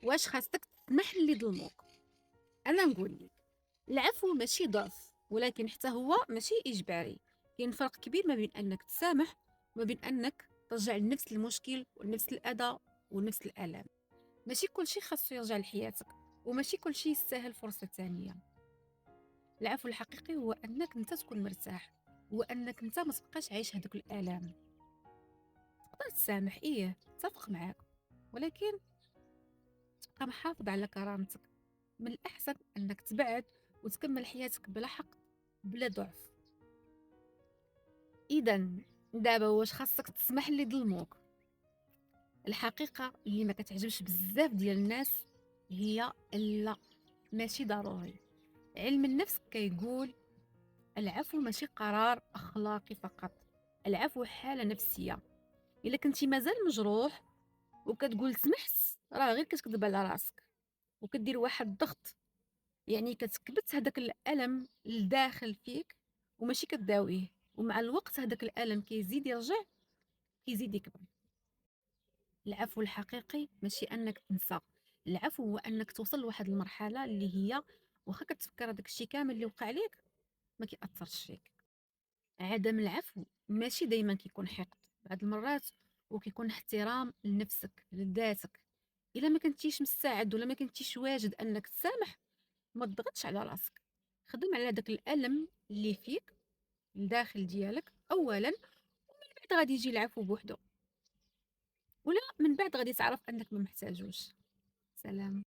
واش خاصك تسمح اللي ظلموك؟ انا نقول لك العفو ماشي ضعف، ولكن حتى هو ماشي اجباري. كاين فرق كبير ما بين انك تسامح وما بين انك ترجع لنفس المشكل ونفس الاذى ونفس الالم. ماشي كل شيء خاصو يرجع لحياتك، وماشي كل شيء يستاهل فرصه ثانيه. العفو الحقيقي هو انك انت تكون مرتاح، هو انك انت ما تبقاش عايش هذوك الالام. تقدر تسامح، اتفق معاك، ولكن تبقى محافظ على كرامتك. من الأحسن أنك تبعد وتكمل حياتك بلا حق، بلا ضعف. إذا دابا واش خاصك تسمح اللي ظلموك؟ الحقيقة اللي ما كتعجبش بزاف ديال الناس هي لا، ماشي ضروري. علم النفس كيقول العفو ماشي قرار أخلاقي فقط، العفو حالة نفسية. إلا كنتي مازال مجروح وكتقول سمحت، راه غير كتكذب على راسك وكدير واحد الضغط، يعني كتكبت هذاك الألم لداخل فيك وماشي كتداويه، ومع الوقت هذاك الألم كيزيد يرجع، كيزيد يكبر. العفو الحقيقي ماشي أنك تنسى، العفو هو أنك توصل لواحد المرحلة اللي هي واخا كتفكر هذاك الشيء كامل اللي وقع لك ما كيأثرش فيك. عدم العفو ماشي دايما كيكون حقد، بعض المرات وكيكون احترام لنفسك لذاتك. الا ما كنتيش مستعد ولا ما كنتيش واجد انك تسامح، ما تضغطش على راسك، خدم على داك الالم اللي فيك الداخل ديالك اولا، ومن بعد غادي يجي العفو بوحدو، ولا من بعد غادي تعرف انك ما محتاجوش. سلام.